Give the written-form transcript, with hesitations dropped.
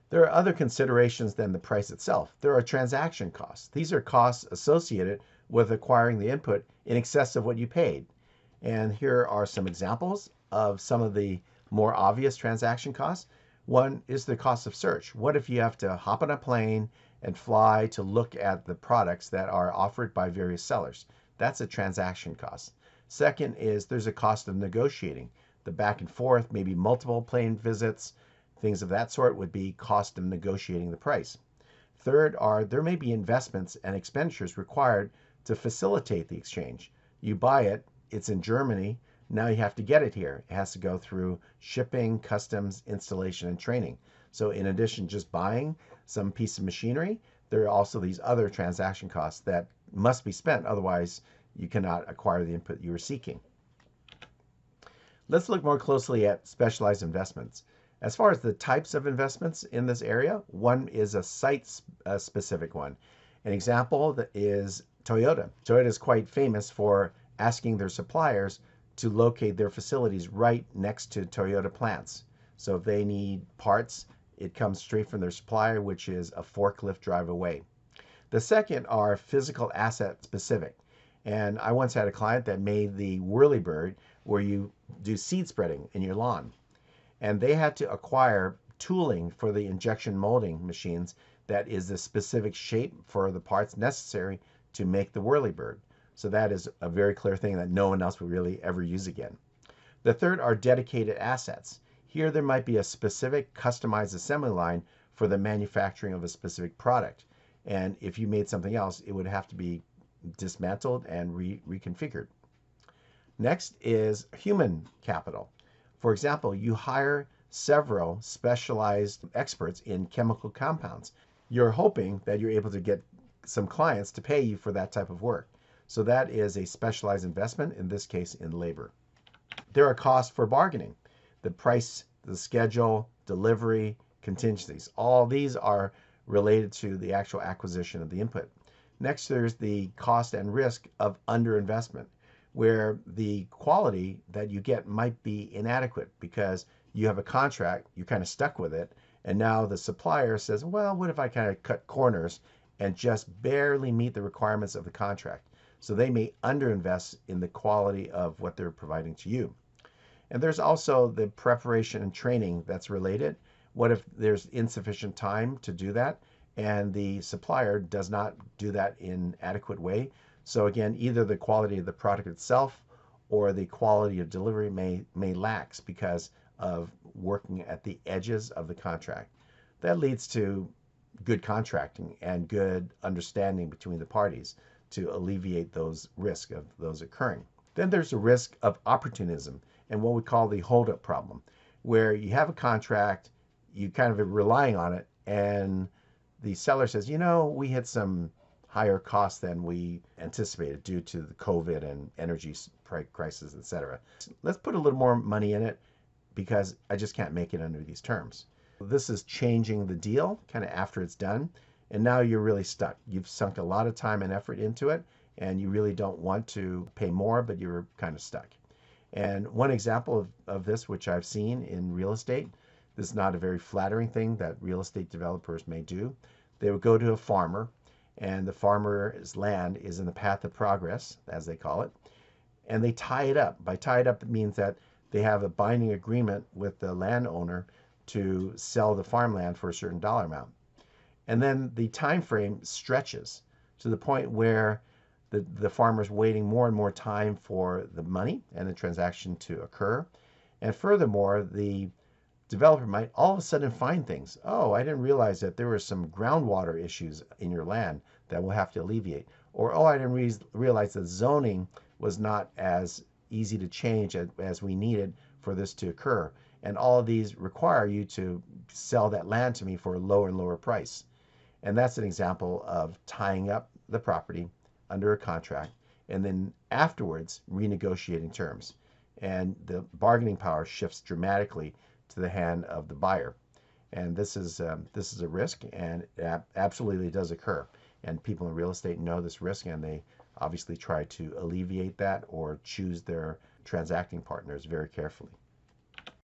There are other considerations than the price itself. There are transaction costs. These are costs associated with acquiring the input in excess of what you paid. And here are some examples of some of the more obvious transaction costs. One is the cost of search. What if you have to hop on a plane and fly to look at the products that are offered by various sellers? That's a transaction cost. Second is there's a cost of negotiating. The back and forth, maybe multiple plane visits, things of that sort would be cost of negotiating the price. Third are there may be investments and expenditures required to facilitate the exchange. You buy it, it's in Germany, now you have to get it here. It has to go through shipping, customs, installation, and training. So in addition to just buying some piece of machinery, there are also these other transaction costs that must be spent, otherwise you cannot acquire the input you are seeking. Let's look more closely at specialized investments. As far as the types of investments in this area, one is a site-specific one. An example that is Toyota. Toyota is quite famous for asking their suppliers to locate their facilities right next to Toyota plants. So if they need parts, it comes straight from their supplier, which is a forklift drive away. The second are physical asset specific. And I once had a client that made the whirlybird where you do seed spreading in your lawn. And they had to acquire tooling for the injection molding machines that is the specific shape for the parts necessary to make the whirlybird. So that is a very clear thing that no one else will really ever use again. The third are dedicated assets. Here there might be a specific customized assembly line for the manufacturing of a specific product. And if you made something else, it would have to be dismantled and reconfigured. Next is human capital. For example, you hire several specialized experts in chemical compounds. You're hoping that you're able to get some clients to pay you for that type of work. So that is a specialized investment, in this case in labor. There are costs for bargaining. The price, the schedule, delivery, contingencies. All these are related to the actual acquisition of the input. Next, there's the cost and risk of underinvestment, where the quality that you get might be inadequate because you have a contract, you're kind of stuck with it, and now the supplier says, well, what if I kind of cut corners and just barely meet the requirements of the contract? So they may underinvest in the quality of what they're providing to you. And there's also the preparation and training that's related. What if there's insufficient time to do that and the supplier does not do that in adequate way? So again, either the quality of the product itself or the quality of delivery may lax because of working at the edges of the contract. That leads to good contracting and good understanding between the parties to alleviate those risks of those occurring. Then there's a risk of opportunism and what we call the holdup problem, where you have a contract, you kind of are relying on it, and the seller says, you know, we had some higher costs than we anticipated due to the COVID and energy crisis, etc. Let's put a little more money in it because I just can't make it under these terms. This is changing the deal kind of after it's done, and now you're really stuck. You've sunk a lot of time and effort into it, and you really don't want to pay more, but you're kind of stuck. And one example of this, which I've seen in real estate, this is not a very flattering thing that real estate developers may do. They would go to a farmer, and the farmer's land is in the path of progress, as they call it, and they tie it up. By tie it up, it means that they have a binding agreement with the landowner to sell the farmland for a certain dollar amount. And then the time frame stretches to the point where the farmer's waiting more and more time for the money and the transaction to occur. And furthermore, the developer might all of a sudden find things. Oh, I didn't realize that there were some groundwater issues in your land that we'll have to alleviate. Or, oh, I didn't realize that zoning was not as easy to change as we needed for this to occur. And all of these require you to sell that land to me for a lower and lower price. And that's an example of tying up the property under a contract and then afterwards renegotiating terms. And the bargaining power shifts dramatically to the hand of the buyer. And this is a risk, and it absolutely does occur. And people in real estate know this risk, and they obviously try to alleviate that or choose their transacting partners very carefully.